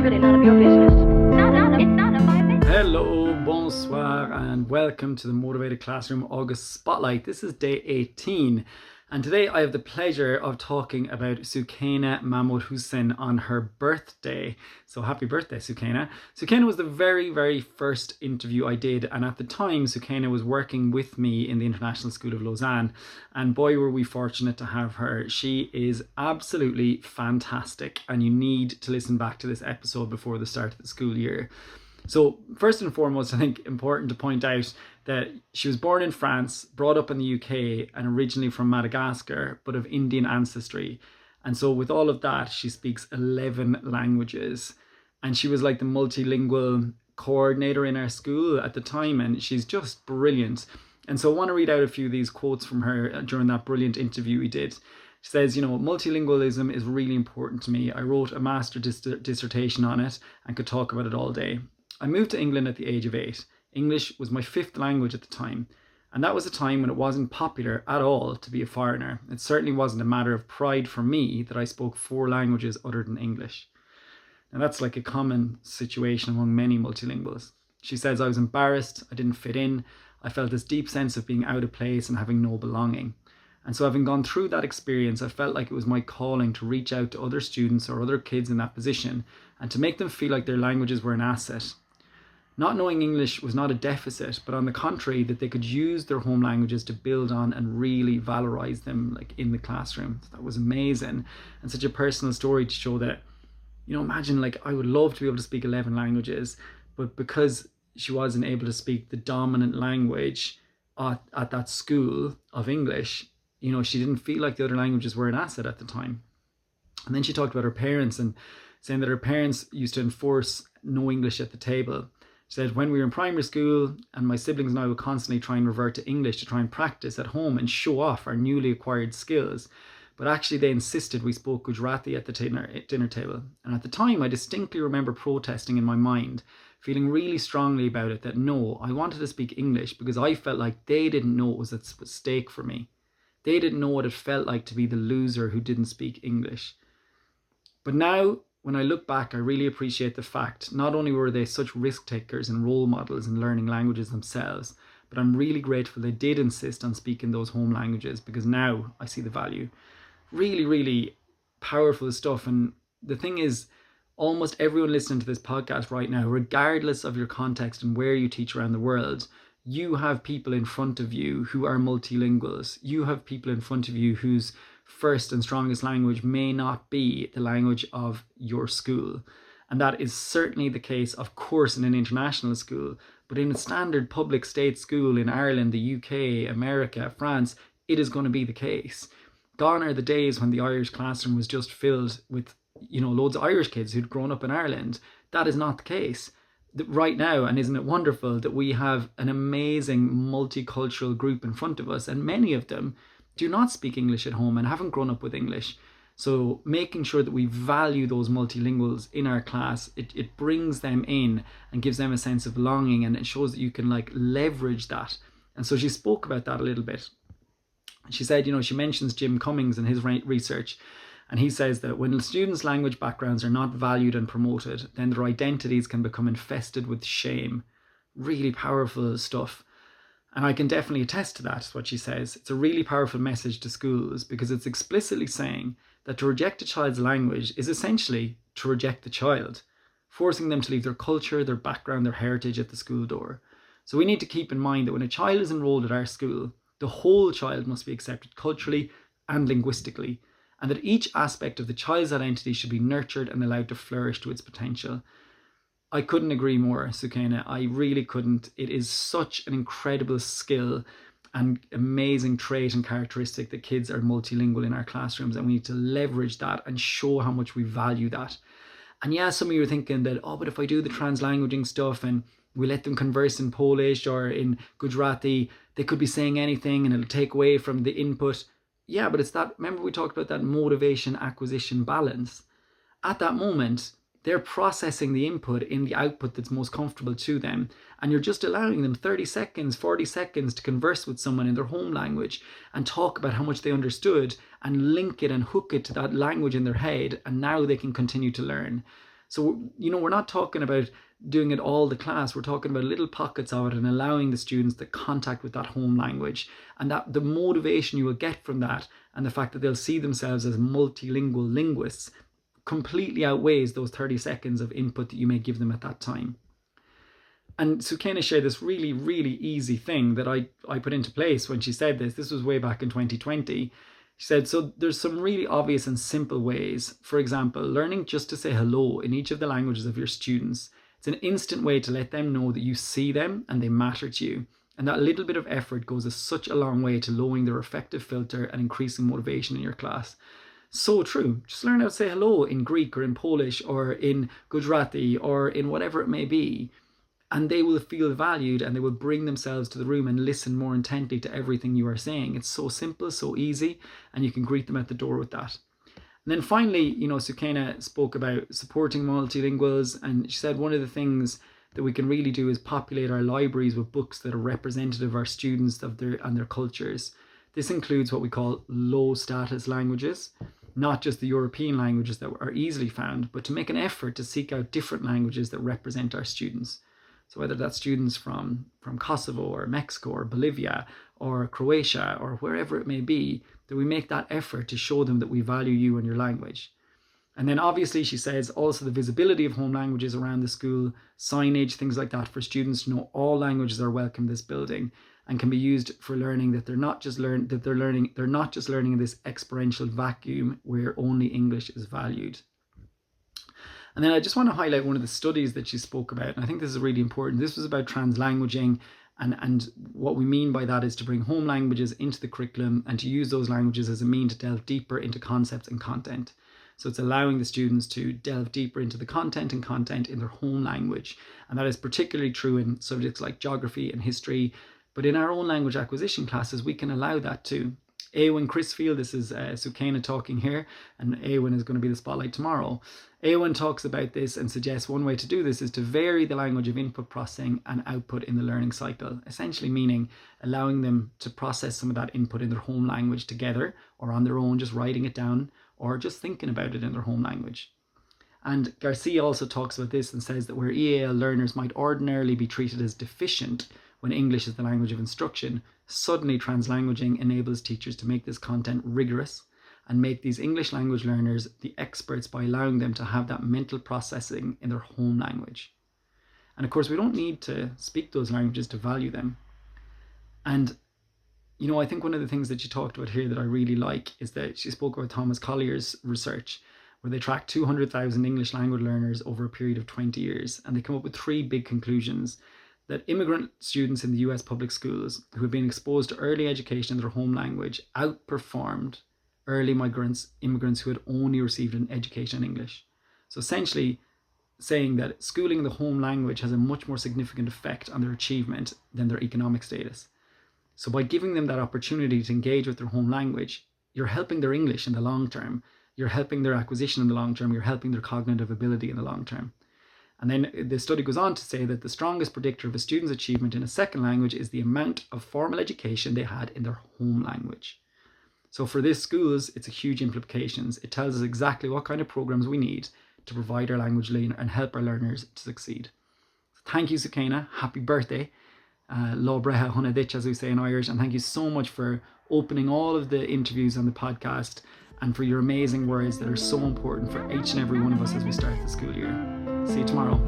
really none of your business. It's none of my business. Hello, bonsoir, and welcome to the Motivated Classroom August Spotlight. This is day 18, and today I have the pleasure of talking about Soukeina Mamodhoussen on her birthday. So happy birthday, Soukeina. Soukeina was the very first interview I did, and at the time Soukeina was working with me in the International School of Lausanne, and boy were we fortunate to have her. She is absolutely fantastic, and you need to listen back to this episode before the start of the school year. So first and foremost, I think important to point out that she was born in France, brought up in the UK, and originally from Madagascar, but of Indian ancestry. And so with all of that, she speaks 11 languages. And she was like the multilingual coordinator in our school at the time, and she's just brilliant. And so I want to read out a few of these quotes from her during that brilliant interview we did. She says, multilingualism is really important to me. I wrote a master's dissertation on it and could talk about it all day. I moved to England at the age of 8. English was my 5th language at the time, and that was a time when it wasn't popular at all to be a foreigner. It certainly wasn't a matter of pride for me that I spoke 4 languages other than English. Now that's like a common situation among many multilinguals. She says, I was embarrassed, I didn't fit in, I felt this deep sense of being out of place and having no belonging. And so having gone through that experience, I felt like it was my calling to reach out to other students or other kids in that position and to make them feel like their languages were an asset. Not knowing English was not a deficit, but on the contrary, that they could use their home languages to build on and really valorize them like in the classroom. That was amazing, and such a personal story to show that, imagine like I would love to be able to speak 11 languages, but because she wasn't able to speak the dominant language at that school of English, she didn't feel like the other languages were an asset at the time. And then she talked about her parents and saying that her parents used to enforce no English at the table. She said, when we were in primary school and my siblings and I would constantly try and revert to English to try and practice at home and show off our newly acquired skills. But actually they insisted we spoke Gujarati at the dinner table. And at the time, I distinctly remember protesting in my mind, feeling really strongly about it, that no, I wanted to speak English because I felt like they didn't know it was at stake for me. They didn't know what it felt like to be the loser who didn't speak English. But now, when I look back, I really appreciate the fact not only were they such risk takers and role models in learning languages themselves, but I'm really grateful they did insist on speaking those home languages, because now I see the value. Really powerful stuff. And the thing is, almost everyone listening to this podcast right now, regardless of your context and where you teach around the world, you have people in front of you who are multilinguals. You have people in front of you whose first and strongest language may not be the language of your school. And that is certainly the case, of course, in an international school, but in a standard public state school in Ireland, the UK, America, France, it is going to be the case. Gone are the days when the Irish classroom was just filled with, loads of Irish kids who'd grown up in Ireland. That is not the case right now. And isn't it wonderful that we have an amazing multicultural group in front of us, and many of them do not speak English at home and haven't grown up with English. So making sure that we value those multilinguals in our class, it brings them in and gives them a sense of belonging, and it shows that you can leverage that. And so she spoke about that a little bit. She said, she mentions Jim Cummings and his research, and he says that when students' language backgrounds are not valued and promoted, then their identities can become infested with shame. Really powerful stuff. And I can definitely attest to that, what she says. It's a really powerful message to schools, because it's explicitly saying that to reject a child's language is essentially to reject the child, forcing them to leave their culture, their background, their heritage at the school door. So we need to keep in mind that when a child is enrolled at our school, the whole child must be accepted culturally and linguistically, and that each aspect of the child's identity should be nurtured and allowed to flourish to its potential. I couldn't agree more, Soukeina. I really couldn't. It is such an incredible skill and amazing trait and characteristic that kids are multilingual in our classrooms, and we need to leverage that and show how much we value that. And yeah, some of you are thinking that, but if I do the translanguaging stuff and we let them converse in Polish or in Gujarati, they could be saying anything and it'll take away from the input. Yeah, but it's that, remember we talked about that motivation acquisition balance. At that moment, they're processing the input in the output that's most comfortable to them. And you're just allowing them 30 seconds, 40 seconds to converse with someone in their home language and talk about how much they understood and link it and hook it to that language in their head. And now they can continue to learn. So, we're not talking about doing it all the class. We're talking about little pockets of it and allowing the students the contact with that home language, and that the motivation you will get from that and the fact that they'll see themselves as multilingual linguists completely outweighs those 30 seconds of input that you may give them at that time. And Soukeina shared this really, really easy thing that I put into place when she said this. This was way back in 2020. She said, so there's some really obvious and simple ways. For example, learning just to say hello in each of the languages of your students. It's an instant way to let them know that you see them and they matter to you. And that little bit of effort goes such a long way to lowering their affective filter and increasing motivation in your class. So true. Just learn how to say hello in Greek or in Polish or in Gujarati or in whatever it may be. And they will feel valued and they will bring themselves to the room and listen more intently to everything you are saying. It's so simple, so easy, and you can greet them at the door with that. And then finally, Soukeina spoke about supporting multilinguals, and she said one of the things that we can really do is populate our libraries with books that are representative of our students and their cultures. This includes what we call low status languages, not just the European languages that are easily found, but to make an effort to seek out different languages that represent our students. So whether that's students from Kosovo or Mexico or Bolivia or Croatia or wherever it may be, that we make that effort to show them that we value you and your language. And then obviously she says also the visibility of home languages around the school, signage, things like that, for students to know all languages are welcome in this building and can be used for learning, that they're not just learning in this experiential vacuum where only English is valued. And then I just want to highlight one of the studies that she spoke about, and I think this is really important. This was about translanguaging, and what we mean by that is to bring home languages into the curriculum and to use those languages as a mean to delve deeper into concepts and content. So it's allowing the students to delve deeper into the content in their home language. And that is particularly true in subjects like geography and history, but in our own language acquisition classes, we can allow that too. Eowyn Crisfield, this is Soukeina talking here, and Eowyn is going to be the spotlight tomorrow. Eowyn talks about this and suggests one way to do this is to vary the language of input processing and output in the learning cycle, essentially meaning allowing them to process some of that input in their home language together or on their own, just writing it down or just thinking about it in their home language. And Garcia also talks about this and says that where EAL learners might ordinarily be treated as deficient when English is the language of instruction, suddenly translanguaging enables teachers to make this content rigorous and make these English language learners the experts by allowing them to have that mental processing in their home language. And of course, we don't need to speak those languages to value them. And, I think one of the things that she talked about here that I really like is that she spoke about Thomas Collier's research, where they tracked 200,000 English language learners over a period of 20 years. And they come up with three big conclusions: that immigrant students in the US public schools who have been exposed to early education in their home language outperformed early immigrants who had only received an education in English. So essentially saying that schooling in the home language has a much more significant effect on their achievement than their economic status. So by giving them that opportunity to engage with their home language, you're helping their English in the long term, you're helping their acquisition in the long term, you're helping their cognitive ability in the long term. And then the study goes on to say that the strongest predictor of a student's achievement in a second language is the amount of formal education they had in their home language. So for these schools, it's a huge implications. It tells us exactly what kind of programs we need to provide our language and help our learners to succeed. Thank you, Soukeina. Happy birthday. Lá breithe chuna duit, as we say in Irish. And thank you so much for opening all of the interviews on the podcast and for your amazing words that are so important for each and every one of us as we start the school year. See you tomorrow.